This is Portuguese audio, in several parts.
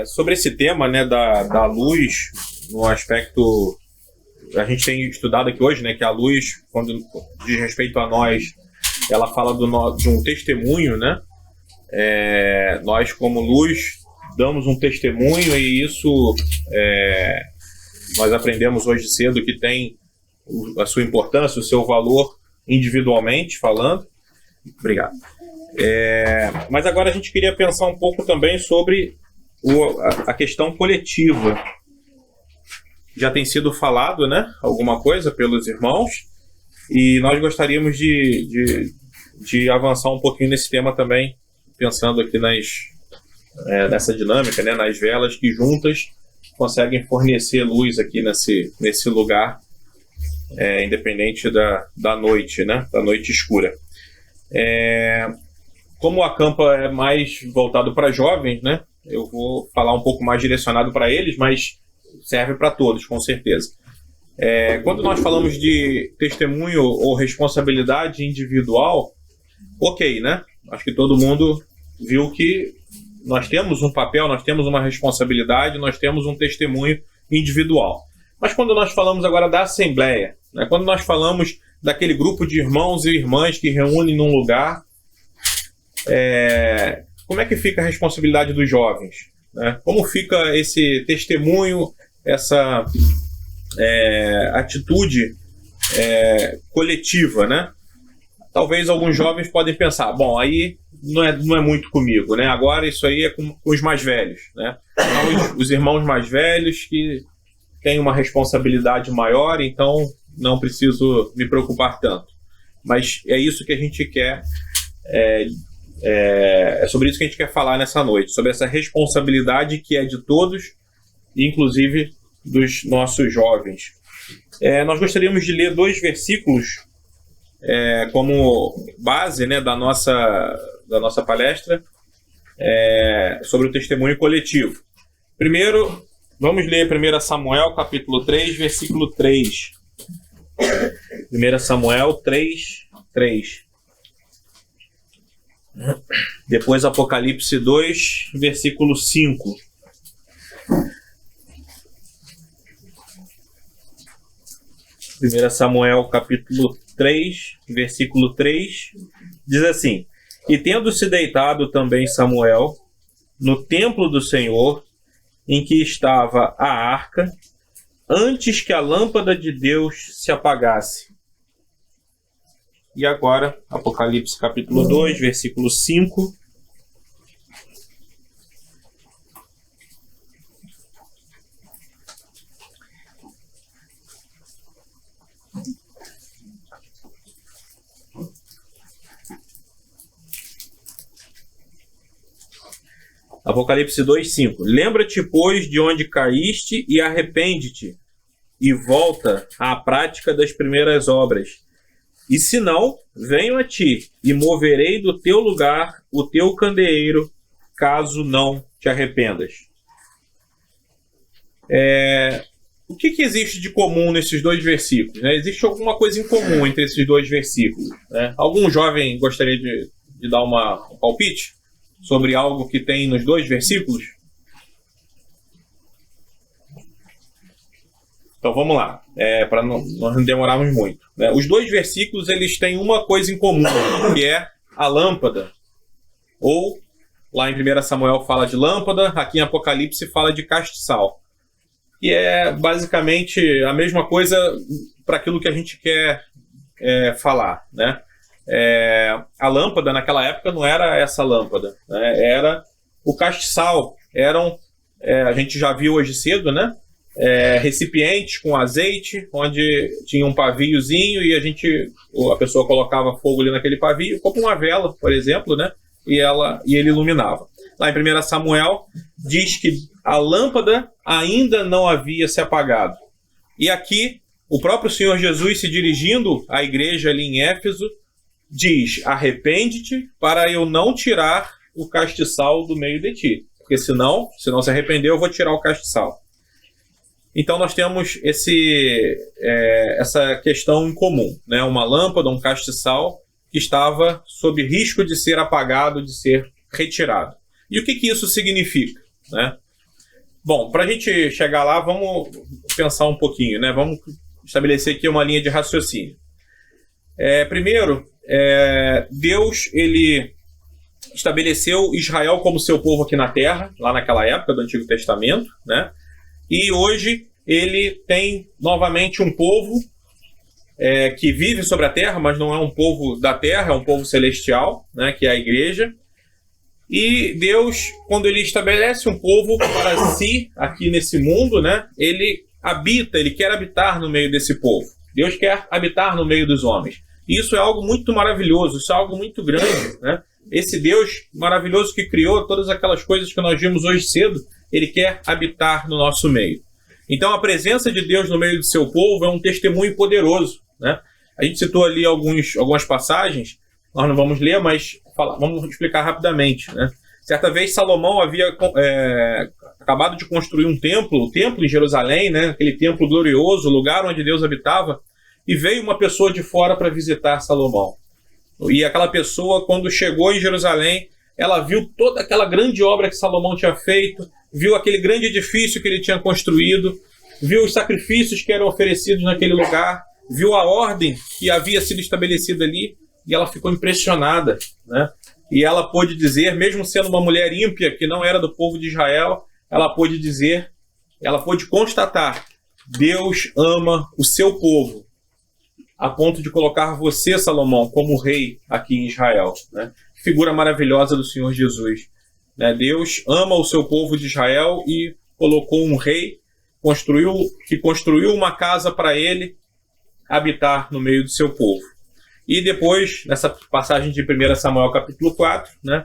Sobre esse tema, né, da luz, no aspecto... A gente tem estudado aqui hoje, né, que a luz, quando diz respeito a nós, ela fala de um testemunho, né? Nós, como luz, damos um testemunho, e isso nós aprendemos hoje cedo que tem a sua importância, o seu valor individualmente falando. Obrigado. Mas agora a gente queria pensar um pouco também sobre a questão coletiva. Já tem sido falado, né, alguma coisa pelos irmãos, e nós gostaríamos de avançar um pouquinho nesse tema também, pensando aqui nessa dinâmica, né, nas velas que juntas conseguem fornecer luz aqui nesse lugar, independente da noite, né, da noite escura. Como a campa é mais voltado para jovens, né, eu vou falar um pouco mais direcionado para eles, mas serve para todos, com certeza. Quando nós falamos de testemunho ou responsabilidade individual, ok, né? Acho que todo mundo viu que nós temos um papel, nós temos uma responsabilidade, nós temos um testemunho individual. Mas quando nós falamos agora da assembleia, né? Quando nós falamos daquele grupo de irmãos e irmãs que reúnem num lugar, como é que fica a responsabilidade dos jovens, né? Como fica esse testemunho, essa atitude coletiva, né? Talvez alguns jovens podem pensar, bom, aí não é muito comigo, né? Agora isso aí é com os mais velhos, né? Então, os irmãos mais velhos que têm uma responsabilidade maior, então não preciso me preocupar tanto. Mas é isso que a gente quer, é sobre isso que a gente quer falar nessa noite, sobre essa responsabilidade que é de todos, inclusive dos nossos jovens. Nós gostaríamos de ler 2 versículos como base, né, da nossa palestra sobre o testemunho coletivo. Primeiro, vamos ler 1 Samuel, capítulo 3, versículo 3. 1 Samuel 3. Depois Apocalipse 2, versículo 5. Primeira Samuel, capítulo 3, versículo 3, diz assim: E tendo-se deitado também Samuel no templo do Senhor, em que estava a arca, antes que a lâmpada de Deus se apagasse. E agora, Apocalipse capítulo 2, versículo 5. Apocalipse 2, 5. Lembra-te, pois, de onde caíste e arrepende-te, e volta à prática das primeiras obras. E se não, venho a ti, e moverei do teu lugar o teu candeeiro, caso não te arrependas. O que existe de comum nesses 2 versículos, né? Existe alguma coisa em comum entre esses 2 versículos, né? Algum jovem gostaria de dar um palpite sobre algo que tem nos 2 versículos? Então vamos lá, para nós não demorarmos muito, né? Os 2 versículos eles têm uma coisa em comum, que é a lâmpada. Ou, lá em 1 Samuel fala de lâmpada, aqui em Apocalipse fala de castiçal. E é basicamente a mesma coisa para aquilo que a gente quer falar, né? A lâmpada naquela época não era essa lâmpada, né? Era o castiçal. A gente já viu hoje cedo, né? Recipientes com azeite, onde tinha um paviozinho e a pessoa colocava fogo ali naquele pavio, como uma vela, por exemplo, né? E ele iluminava. Lá em 1 Samuel diz que a lâmpada ainda não havia se apagado. E aqui, o próprio Senhor Jesus, se dirigindo à igreja ali em Éfeso, diz: arrepende-te para eu não tirar o castiçal do meio de ti. Porque se não se arrepender, eu vou tirar o castiçal. Então nós temos essa questão em comum, né? Uma lâmpada, um castiçal que estava sob risco de ser apagado, de ser retirado. E o que isso significa? né? Bom, para a gente chegar lá, vamos pensar um pouquinho, né? Vamos estabelecer aqui uma linha de raciocínio. Primeiro, Deus, ele estabeleceu Israel como seu povo aqui na Terra, lá naquela época do Antigo Testamento, né? E hoje ele tem novamente um povo que vive sobre a Terra, mas não é um povo da Terra, é um povo celestial, né? Que é a igreja. E Deus, quando ele estabelece um povo para si aqui nesse mundo, né? Ele quer habitar no meio desse povo. Deus quer habitar no meio dos homens. E isso é algo muito maravilhoso, isso é algo muito grande, né? Esse Deus maravilhoso que criou todas aquelas coisas que nós vimos hoje cedo, ele quer habitar no nosso meio. Então a presença de Deus no meio do seu povo é um testemunho poderoso, né? A gente citou ali algumas passagens, nós não vamos ler, mas vamos explicar rapidamente, né? Certa vez Salomão havia acabado de construir o templo em Jerusalém, né? Aquele templo glorioso, o lugar onde Deus habitava, e veio uma pessoa de fora para visitar Salomão. E aquela pessoa, quando chegou em Jerusalém, ela viu toda aquela grande obra que Salomão tinha feito, viu aquele grande edifício que ele tinha construído, viu os sacrifícios que eram oferecidos naquele lugar, viu a ordem que havia sido estabelecida ali, e ela ficou impressionada, né? E ela pôde dizer, mesmo sendo uma mulher ímpia, que não era do povo de Israel, ela pôde constatar, Deus ama o seu povo, a ponto de colocar você, Salomão, como rei aqui em Israel, né? Figura maravilhosa do Senhor Jesus, né? Deus ama o seu povo de Israel e colocou um rei, que construiu uma casa para ele habitar no meio do seu povo. E depois, nessa passagem de 1 Samuel capítulo 4, né,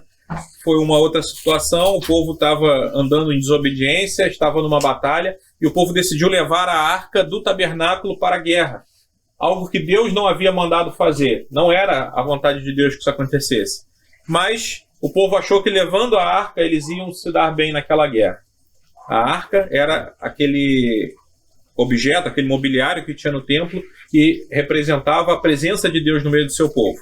foi uma outra situação, o povo estava andando em desobediência, estava numa batalha, e o povo decidiu levar a arca do tabernáculo para a guerra. Algo que Deus não havia mandado fazer. Não era a vontade de Deus que isso acontecesse. Mas o povo achou que levando a arca eles iam se dar bem naquela guerra. A arca era aquele objeto, aquele mobiliário que tinha no templo, que representava a presença de Deus no meio do seu povo.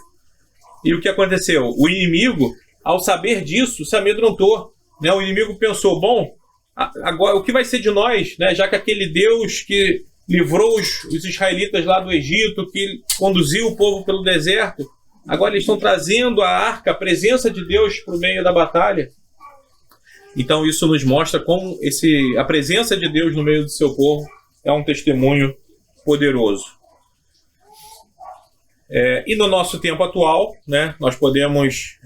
E o que aconteceu? O inimigo, ao saber disso, se amedrontou, né? O inimigo pensou, bom, agora o que vai ser de nós, né? Já que aquele Deus que livrou os israelitas lá do Egito, que conduziu o povo pelo deserto, agora eles estão trazendo a arca, a presença de Deus para o meio da batalha. Então isso nos mostra como a presença de Deus no meio do seu povo é um testemunho poderoso. E no nosso tempo atual, né, nós podemos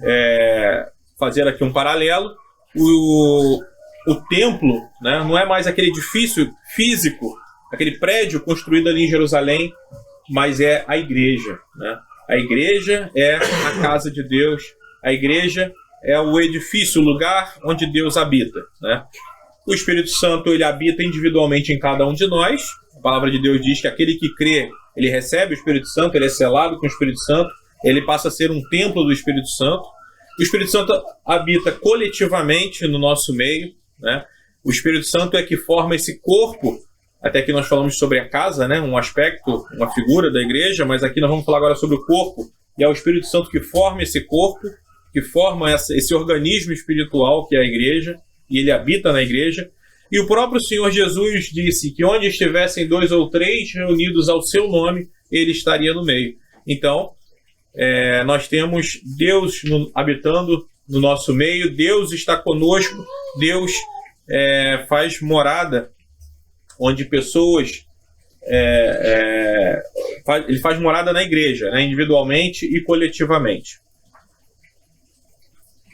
fazer aqui um paralelo. O templo, né, não é mais aquele edifício físico, aquele prédio construído ali em Jerusalém, mas é a igreja, né? A igreja é a casa de Deus, a igreja é o edifício, o lugar onde Deus habita, né? O Espírito Santo, ele habita individualmente em cada um de nós. A palavra de Deus diz que aquele que crê, ele recebe o Espírito Santo, ele é selado com o Espírito Santo, ele passa a ser um templo do Espírito Santo. O Espírito Santo habita coletivamente no nosso meio, né? O Espírito Santo é que forma esse corpo. Até aqui nós falamos sobre a casa, né? Um aspecto, uma figura da igreja, mas aqui nós vamos falar agora sobre o corpo. E é o Espírito Santo que forma esse corpo, que forma esse organismo espiritual que é a igreja, e ele habita na igreja. E o próprio Senhor Jesus disse que onde estivessem 2 ou 3 reunidos ao seu nome, ele estaria no meio. Então, nós temos Deus habitando no nosso meio, Deus está conosco, Deus faz morada onde pessoas... ele faz morada na igreja, né, individualmente e coletivamente.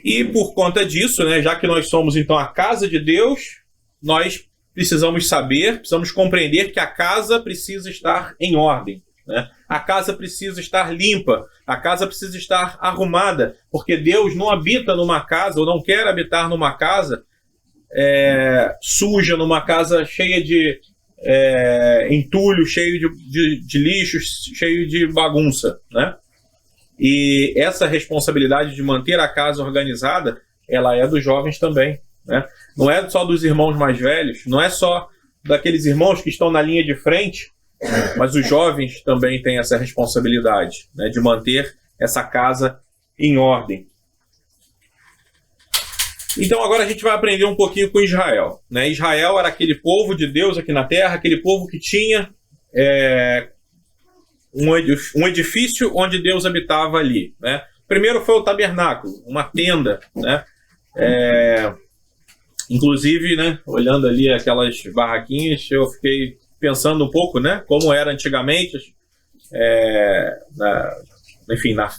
E por conta disso, né, já que nós somos então a casa de Deus, nós precisamos compreender que a casa precisa estar em ordem, né? A casa precisa estar limpa, a casa precisa estar arrumada, porque Deus não habita numa casa, ou não quer habitar numa casa suja, numa casa cheia de entulho, cheio de lixos, cheio de bagunça, né? E essa responsabilidade de manter a casa organizada, ela é dos jovens também, né? Não é só dos irmãos mais velhos, não é só daqueles irmãos que estão na linha de frente, mas os jovens também têm essa responsabilidade, né, de manter essa casa em ordem. Então agora a gente vai aprender um pouquinho com Israel, né? Israel era aquele povo de Deus aqui na terra, aquele povo que tinha um edifício onde Deus habitava ali, né? Primeiro foi o tabernáculo, uma tenda, né? Inclusive, né, olhando ali aquelas barraquinhas, eu fiquei pensando um pouco, né, como era antigamente,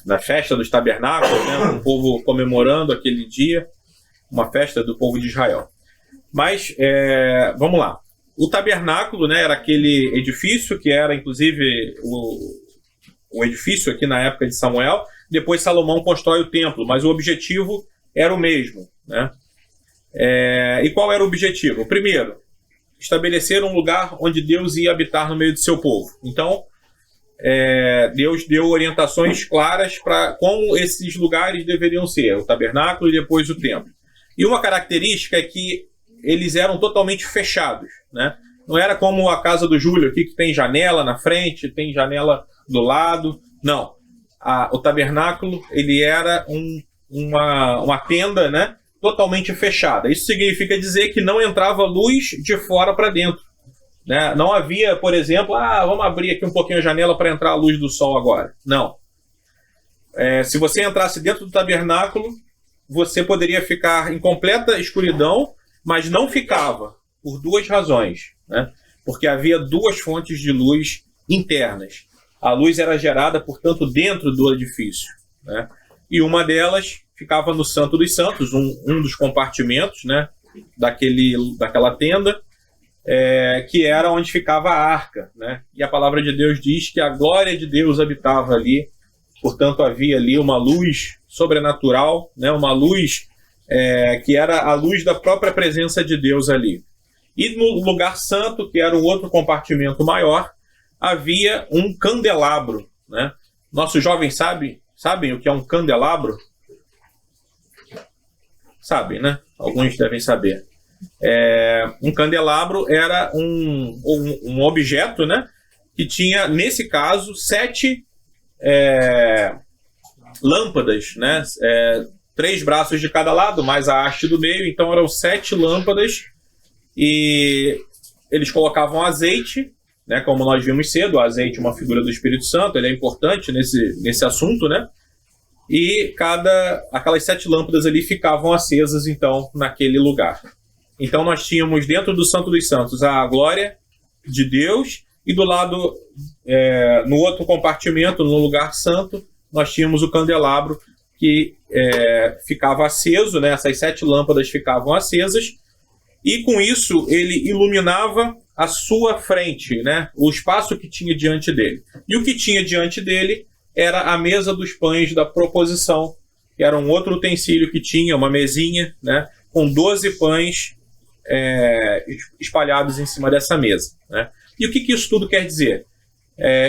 na festa dos tabernáculos, né, o povo comemorando aquele dia, uma festa do povo de Israel. Mas, vamos lá. O tabernáculo, né, era aquele edifício que era, inclusive, o edifício aqui na época de Samuel. Depois Salomão constrói o templo, mas o objetivo era o mesmo, né? E qual era o objetivo? Primeiro, estabelecer um lugar onde Deus ia habitar no meio do seu povo. Então, Deus deu orientações claras para como esses lugares deveriam ser, o tabernáculo e depois o templo. E uma característica é que eles eram totalmente fechados, né? Não era como a casa do Júlio aqui, que tem janela na frente, tem janela do lado. Não. O tabernáculo, ele era uma tenda, né, totalmente fechada. Isso significa dizer que não entrava luz de fora para dentro, né? Não havia, por exemplo, vamos abrir aqui um pouquinho a janela para entrar a luz do sol agora. Não. Se você entrasse dentro do tabernáculo, você poderia ficar em completa escuridão, mas não ficava, por duas razões, né? Porque havia duas fontes de luz internas. A luz era gerada, portanto, dentro do edifício, né? E uma delas ficava no Santo dos Santos, um dos compartimentos, né, daquela tenda, que era onde ficava a arca, né? E a palavra de Deus diz que a glória de Deus habitava ali, portanto havia ali uma luz sobrenatural, né? Uma luz que era a luz da própria presença de Deus ali. E no lugar santo, que era um outro compartimento maior, havia um candelabro, né? Nossos jovens sabem o que é um candelabro? Sabem, né? Alguns devem saber. Um candelabro era um objeto, né, que tinha, nesse caso, 7 lâmpadas, né? 3 braços de cada lado, mais a haste do meio. Então eram 7 lâmpadas e eles colocavam azeite, né, como nós vimos cedo. O azeite é uma figura do Espírito Santo, ele é importante nesse assunto, né? E aquelas 7 lâmpadas ali ficavam acesas, então, naquele lugar. Então nós tínhamos dentro do Santo dos Santos a glória de Deus, e do lado, no outro compartimento, no lugar santo, nós tínhamos o candelabro que ficava aceso, né? Essas 7 lâmpadas ficavam acesas, e com isso ele iluminava a sua frente, né? O espaço que tinha diante dele. E o que tinha diante dele era a mesa dos pães da proposição, que era um outro utensílio que tinha, uma mesinha, né, com 12 pães espalhados em cima dessa mesa, né? E o que isso tudo quer dizer?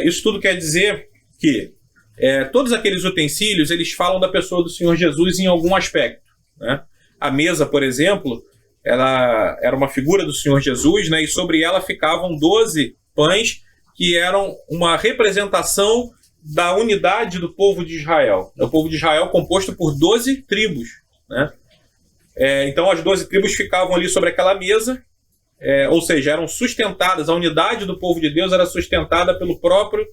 Isso tudo quer dizer que todos aqueles utensílios, eles falam da pessoa do Senhor Jesus em algum aspecto, né? A mesa, por exemplo, ela era uma figura do Senhor Jesus, né, e sobre ela ficavam 12 pães que eram uma representação da unidade do povo de Israel. O povo de Israel composto por 12 tribos, né? Então as 12 tribos ficavam ali sobre aquela mesa, ou seja, eram sustentadas, a unidade do povo de Deus era sustentada pelo próprio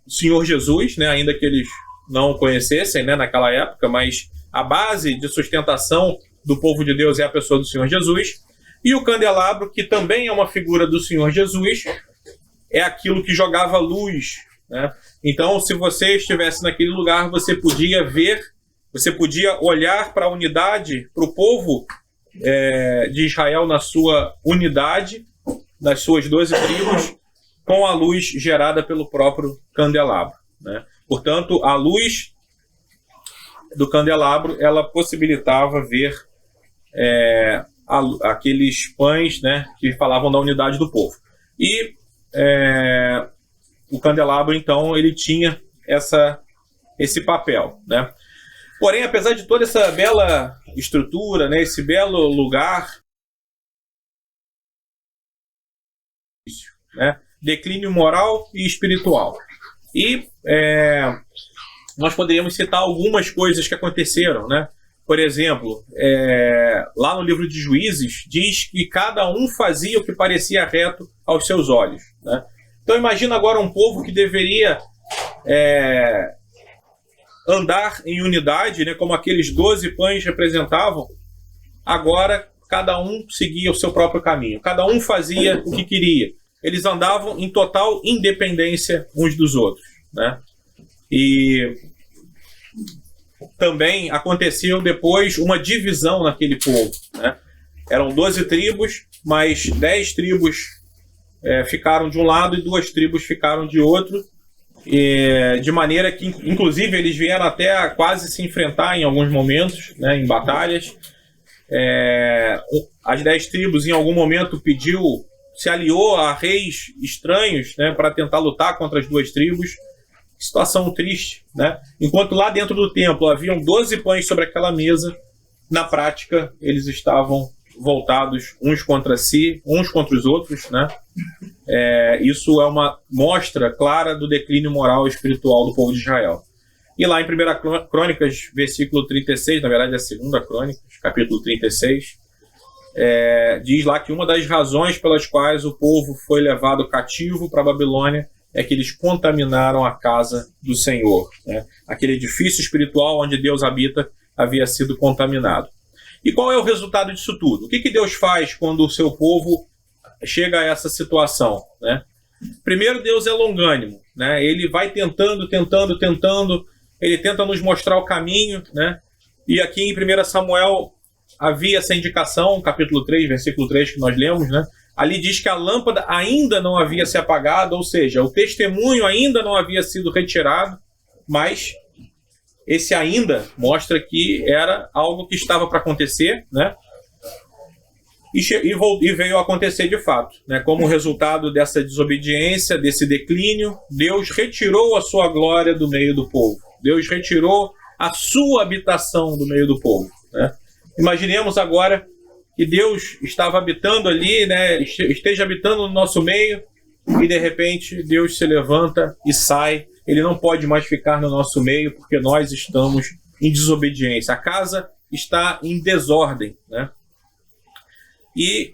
Senhor Jesus, né? Ainda que eles não o conhecessem, né, naquela época, mas a base de sustentação do povo de Deus é a pessoa do Senhor Jesus. E o candelabro, que também é uma figura do Senhor Jesus, é aquilo que jogava luz, né? Então, se você estivesse naquele lugar, você podia ver, você podia olhar para a unidade, para o povo de Israel na sua unidade, nas suas 12 tribos, com a luz gerada pelo próprio candelabro, né? Portanto, a luz do candelabro, ela possibilitava ver aqueles pães, né, que falavam da unidade do povo. E o candelabro, então, ele tinha esse papel, né? Porém, apesar de toda essa bela estrutura, né, esse belo lugar, né, declínio moral e espiritual. E nós poderíamos citar algumas coisas que aconteceram, né? por exemplo, lá no livro de Juízes, diz que cada um fazia o que parecia reto aos seus olhos, né? Então imagina agora um povo que deveria andar em unidade, né, como aqueles 12 pães representavam. Agora cada um seguia o seu próprio caminho, cada um fazia o que queria. Eles andavam em total independência uns dos outros, né? E também aconteceu depois uma divisão naquele povo, né? Eram 12 tribos, mas 10 tribos ficaram de um lado e 2 tribos ficaram de outro, de maneira que, inclusive, eles vieram até a quase se enfrentar em alguns momentos, né, em batalhas. As 10 tribos, em algum momento, se aliou a reis estranhos, né, para tentar lutar contra as 2 tribos. Situação triste, né? Enquanto lá dentro do templo haviam 12 pães sobre aquela mesa, na prática eles estavam voltados uns contra si, uns contra os outros, né? Isso é uma mostra clara do declínio moral e espiritual do povo de Israel. E lá em 1 Crônicas, versículo 36, na verdade é 2 Crônicas, capítulo 36, diz lá que uma das razões pelas quais o povo foi levado cativo para a Babilônia é que eles contaminaram a casa do Senhor, né? Aquele edifício espiritual onde Deus habita havia sido contaminado. E qual é o resultado disso tudo? O que Deus faz quando o seu povo chega a essa situação, né? Primeiro, Deus é longânimo, né? Ele vai tentando, ele tenta nos mostrar o caminho, né? E aqui em 1 Samuel havia essa indicação, capítulo 3, versículo 3, que nós lemos, né? Ali diz que a lâmpada ainda não havia se apagado, ou seja, o testemunho ainda não havia sido retirado, mas esse ainda mostra que era algo que estava para acontecer, né? E veio a acontecer de fato, né? Como resultado dessa desobediência, desse declínio, Deus retirou a sua glória do meio do povo. Deus retirou a sua habitação do meio do povo, né? Imaginemos agora que Deus estava habitando ali, né, esteja habitando no nosso meio, e de repente Deus se levanta e sai. Ele não pode mais ficar no nosso meio porque nós estamos em desobediência. A casa está em desordem, né? E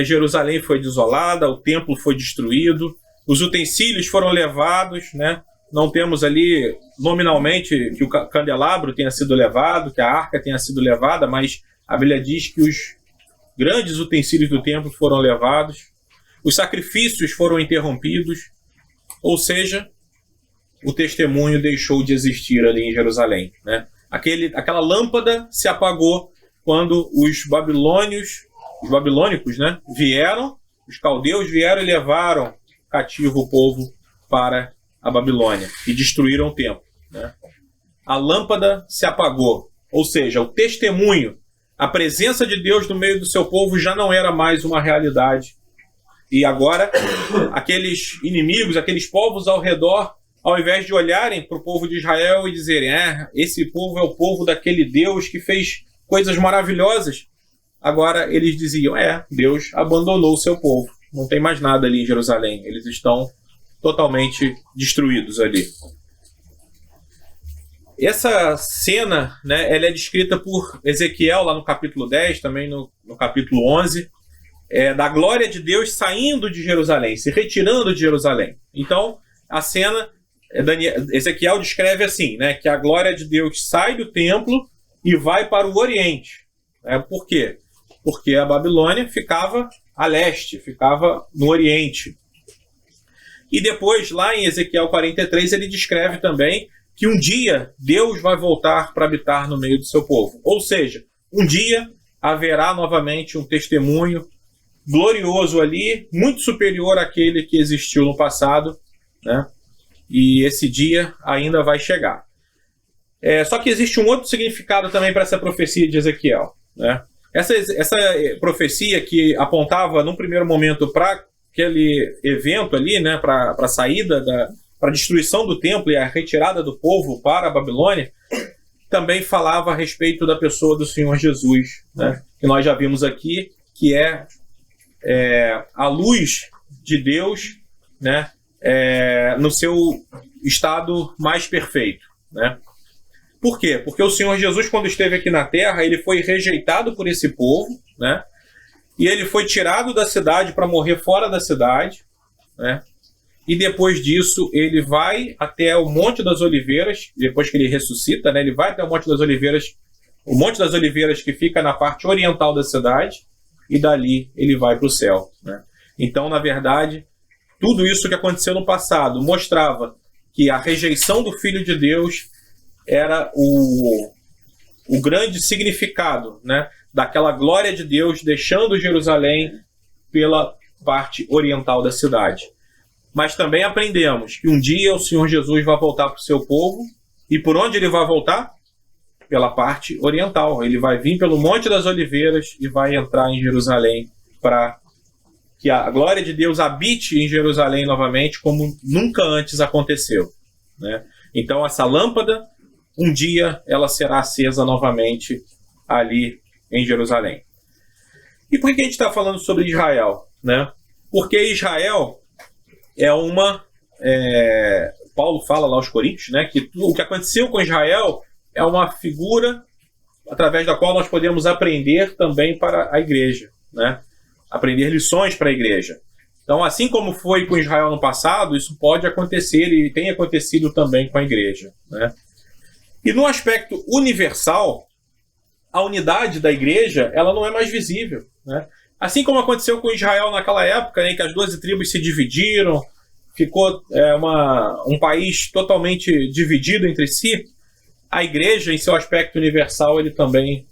Jerusalém foi desolada, o templo foi destruído, os utensílios foram levados, né? Não temos ali nominalmente que o candelabro tenha sido levado, que a arca tenha sido levada, mas a Bíblia diz que os grandes utensílios do templo foram levados, os sacrifícios foram interrompidos, ou seja, o testemunho deixou de existir ali em Jerusalém, né? Aquela lâmpada se apagou quando os babilônicos, né, vieram, os caldeus vieram e levaram cativo o povo para a Babilônia e destruíram o templo, né? A lâmpada se apagou, ou seja, o testemunho, a presença de Deus no meio do seu povo já não era mais uma realidade. E agora, aqueles inimigos, aqueles povos ao redor, ao invés de olharem para o povo de Israel e dizerem: esse povo é o povo daquele Deus que fez coisas maravilhosas, agora eles diziam: Deus abandonou o seu povo. Não tem mais nada ali em Jerusalém. Eles estão totalmente destruídos ali. Essa cena, né, ela é descrita por Ezequiel lá no capítulo 10, também no capítulo 11, da glória de Deus saindo de Jerusalém, se retirando de Jerusalém. Então, a cena, Ezequiel descreve assim, né, que a glória de Deus sai do templo e vai para o Oriente. Por quê? Porque a Babilônia ficava a leste, ficava no Oriente. E depois, lá em Ezequiel 43, ele descreve também que um dia Deus vai voltar para habitar no meio do seu povo. Ou seja, um dia haverá novamente um testemunho glorioso ali, muito superior àquele que existiu no passado, né? E esse dia ainda vai chegar. Só que existe um outro significado também para essa profecia de Ezequiel, né? Essa profecia que apontava, num primeiro momento, para aquele evento ali, né, para a saída, para a destruição do templo e a retirada do povo para a Babilônia, também falava a respeito da pessoa do Senhor Jesus, né, que nós já vimos aqui, que é a luz de Deus, né, no seu estado mais perfeito, né? Por quê? Porque o Senhor Jesus, quando esteve aqui na terra, ele foi rejeitado por esse povo, né? E ele foi tirado da cidade para morrer fora da cidade, né? E depois disso, ele vai até o Monte das Oliveiras, depois que ele ressuscita, né? Ele vai até o Monte das Oliveiras que fica na parte oriental da cidade, e dali ele vai para o céu, né? Então, na verdade, tudo isso que aconteceu no passado mostrava que a rejeição do Filho de Deus era o grande significado, né, daquela glória de Deus deixando Jerusalém pela parte oriental da cidade. Mas também aprendemos que um dia o Senhor Jesus vai voltar para o seu povo. E por onde ele vai voltar? Pela parte oriental. Ele vai vir pelo Monte das Oliveiras e vai entrar em Jerusalém para que a glória de Deus habite em Jerusalém novamente, como nunca antes aconteceu, né? Então essa lâmpada, um dia ela será acesa novamente ali em Jerusalém. E por que a gente está falando sobre Israel, né? Porque Israel é uma... Paulo fala lá aos Coríntios, né, que o que aconteceu com Israel é uma figura através da qual nós podemos aprender também para a igreja, né? Aprender lições para a igreja. Então, assim como foi com Israel no passado, isso pode acontecer e tem acontecido também com a igreja, né? E no aspecto universal, a unidade da igreja ela não é mais visível, né? Assim como aconteceu com Israel naquela época, né, que as 12 tribos se dividiram, ficou um país totalmente dividido entre si, a igreja, em seu aspecto universal, ele também,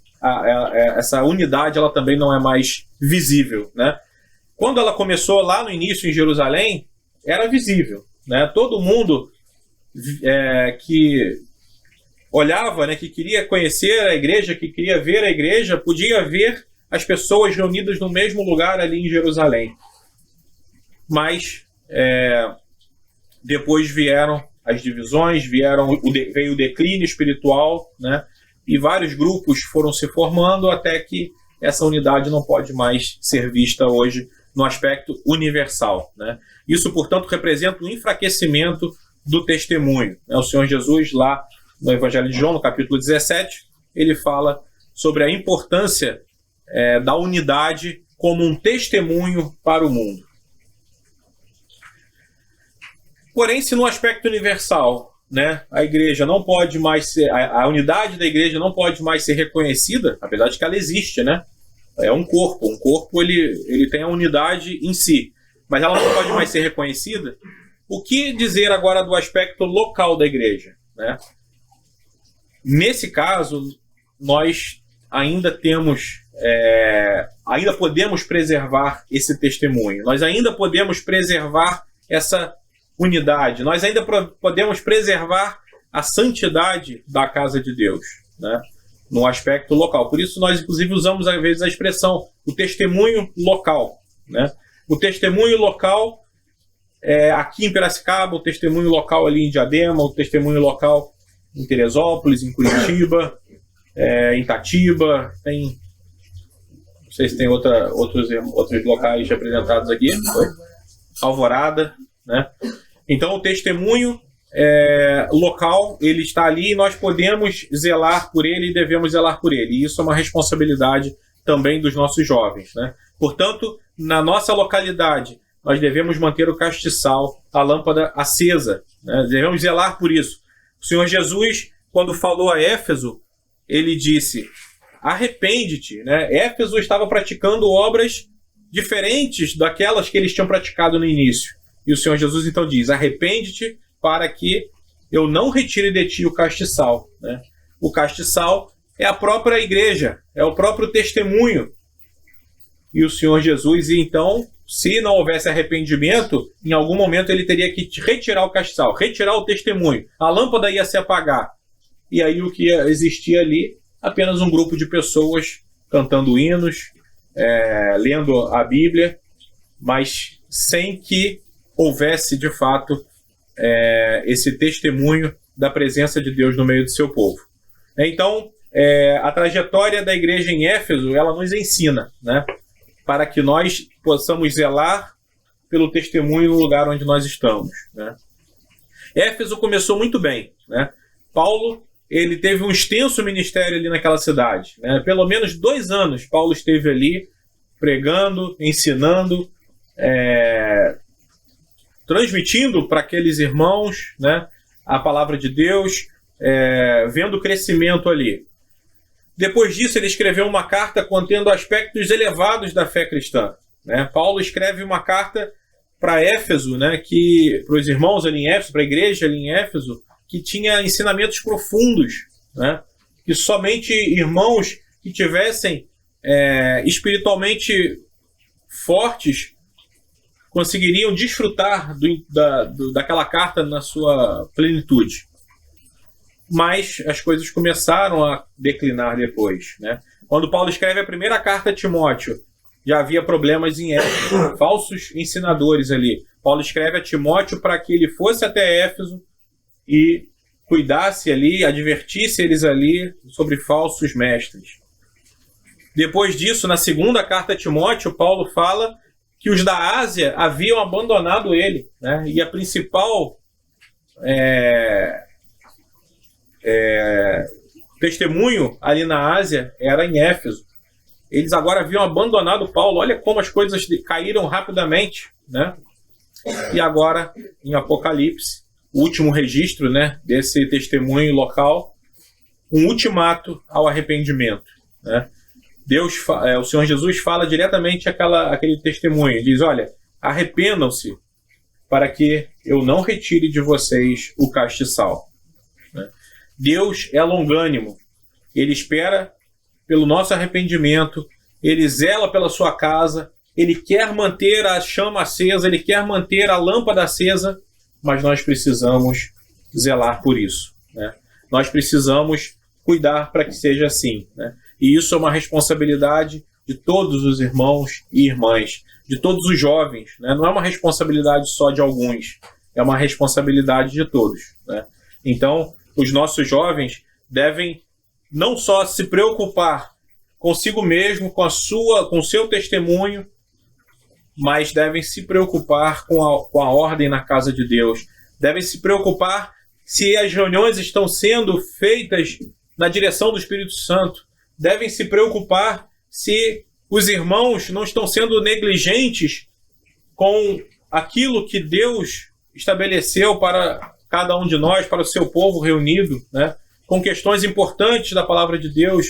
essa unidade ela também não é mais visível, né? Quando ela começou lá no início em Jerusalém, era visível, né? Todo mundo que olhava, né, que queria conhecer a igreja, que queria ver a igreja, podia ver as pessoas reunidas no mesmo lugar ali em Jerusalém. Mas depois vieram as divisões, veio o declínio espiritual, né? E vários grupos foram se formando até que essa unidade não pode mais ser vista hoje no aspecto universal, né? Isso, portanto, representa um enfraquecimento do testemunho, né? O Senhor Jesus, lá no Evangelho de João, no capítulo 17, ele fala sobre a importância da unidade como um testemunho para o mundo. Porém, se no aspecto universal, né, a igreja não pode mais ser, a unidade da igreja não pode mais ser reconhecida, apesar de que ela existe, né? É um corpo. Um corpo ele tem a unidade em si, mas ela não pode mais ser reconhecida. O que dizer agora do aspecto local da igreja, né? Nesse caso, nós ainda ainda podemos preservar esse testemunho. Nós ainda podemos preservar essa unidade. Nós ainda podemos preservar a santidade da casa de Deus, né? No aspecto local. Por isso nós, inclusive, usamos às vezes a expressão o testemunho local, né? O testemunho local aqui em Piracicaba, o testemunho local ali em Diadema, o testemunho local em Teresópolis, em Curitiba, em Itatiba, não sei se tem outros locais representados aqui, Alvorada, né? Então o testemunho local, ele está ali e nós podemos zelar por ele e devemos zelar por ele. E isso é uma responsabilidade também dos nossos jovens, né? Portanto, na nossa localidade, nós devemos manter o castiçal, a lâmpada acesa, né? Devemos zelar por isso. O Senhor Jesus, quando falou a Éfeso, ele disse, arrepende-te, né? Éfeso estava praticando obras diferentes daquelas que eles tinham praticado no início. E o Senhor Jesus então diz, arrepende-te para que eu não retire de ti o castiçal, né? O castiçal é a própria igreja, é o próprio testemunho. E o Senhor Jesus, então, se não houvesse arrependimento, em algum momento ele teria que retirar o castiçal, retirar o testemunho. A lâmpada ia se apagar. E aí o que ia existir ali? Apenas um grupo de pessoas cantando hinos, lendo a Bíblia, mas sem que houvesse, de fato, esse testemunho da presença de Deus no meio do seu povo. Então, a trajetória da igreja em Éfeso, ela nos ensina, né, para que nós possamos zelar pelo testemunho no lugar onde nós estamos, né. Éfeso começou muito bem, né. Paulo, ele teve um extenso ministério ali naquela cidade, né? Pelo menos 2 anos Paulo esteve ali pregando, ensinando, transmitindo para aqueles irmãos, né, a palavra de Deus, vendo o crescimento ali. Depois disso, ele escreveu uma carta contendo aspectos elevados da fé cristã, né? Paulo escreve uma carta para Éfeso, né, para os irmãos ali em Éfeso, para a igreja ali em Éfeso, que tinha ensinamentos profundos, né, que somente irmãos que tivessem espiritualmente fortes conseguiriam desfrutar daquela carta na sua plenitude. Mas as coisas começaram a declinar depois, né? Quando Paulo escreve a primeira carta a Timóteo, já havia problemas em Éfeso, falsos ensinadores ali. Paulo escreve a Timóteo para que ele fosse até Éfeso e cuidasse ali, advertisse eles ali sobre falsos mestres. Depois disso, na segunda carta a Timóteo, Paulo fala que os da Ásia haviam abandonado ele, né? E a principal testemunho ali na Ásia era em Éfeso. Eles agora haviam abandonado Paulo. Olha como as coisas caíram rapidamente, né? E agora, em Apocalipse, o último registro, né, desse testemunho local, um ultimato ao arrependimento, né? O Senhor Jesus fala diretamente aquele testemunho. Diz, olha, arrependam-se para que eu não retire de vocês o castiçal. Deus é longânimo. Ele espera pelo nosso arrependimento. Ele zela pela sua casa. Ele quer manter a chama acesa. Ele quer manter a lâmpada acesa. Mas nós precisamos zelar por isso, né? Nós precisamos cuidar para que seja assim, né? E isso é uma responsabilidade de todos os irmãos e irmãs, de todos os jovens, né? Não é uma responsabilidade só de alguns, é uma responsabilidade de todos, né? Então, os nossos jovens devem não só se preocupar consigo mesmo, com o seu testemunho, mas devem se preocupar com a ordem na casa de Deus. Devem se preocupar se as reuniões estão sendo feitas na direção do Espírito Santo. Devem se preocupar se os irmãos não estão sendo negligentes com aquilo que Deus estabeleceu para cada um de nós, para o seu povo reunido, né? Com questões importantes da palavra de Deus.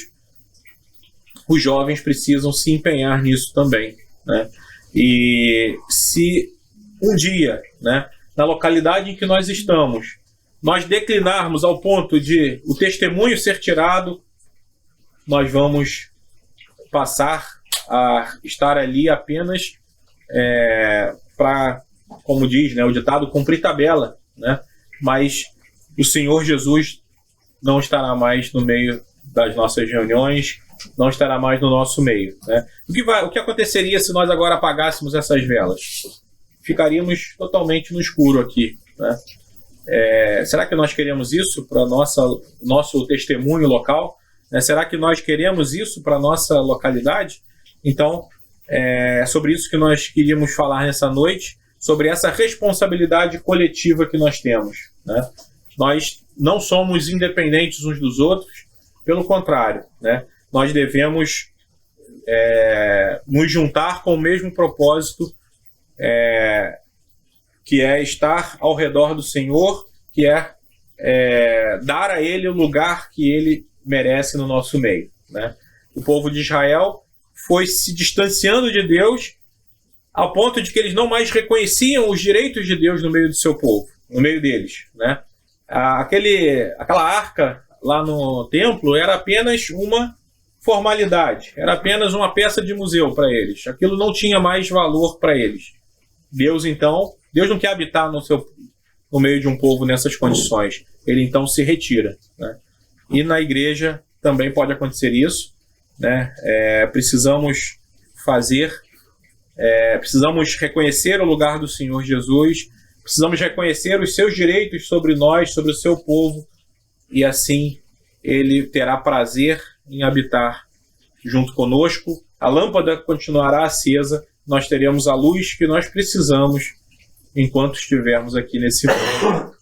Os jovens precisam se empenhar nisso também, né? E se um dia, né, na localidade em que nós estamos, nós declinarmos ao ponto de o testemunho ser tirado, nós vamos passar a estar ali apenas para, como diz, né, o ditado, cumprir tabela, né? Mas o Senhor Jesus não estará mais no meio das nossas reuniões, não estará mais no nosso meio, né? O que aconteceria se nós agora apagássemos essas velas? Ficaríamos totalmente no escuro aqui, né? Será que nós queremos isso para nosso testemunho local? Será que nós queremos isso para a nossa localidade? Então, é sobre isso que nós queríamos falar nessa noite, sobre essa responsabilidade coletiva que nós temos, né? Nós não somos independentes uns dos outros, pelo contrário, né? Nós devemos nos juntar com o mesmo propósito, que é estar ao redor do Senhor, que é dar a Ele o lugar que Ele merece no nosso meio, né? O povo de Israel foi se distanciando de Deus ao ponto de que eles não mais reconheciam os direitos de Deus no meio do seu povo, no meio deles, né? Aquela arca lá no templo era apenas uma formalidade, era apenas uma peça de museu para eles. Aquilo não tinha mais valor para eles. Deus não quer habitar no meio de um povo nessas condições. Ele então se retira, né? E na igreja também pode acontecer isso, né? Precisamos reconhecer o lugar do Senhor Jesus, precisamos reconhecer os seus direitos sobre nós, sobre o seu povo, e assim Ele terá prazer em habitar junto conosco. A lâmpada continuará acesa, nós teremos a luz que nós precisamos enquanto estivermos aqui nesse mundo.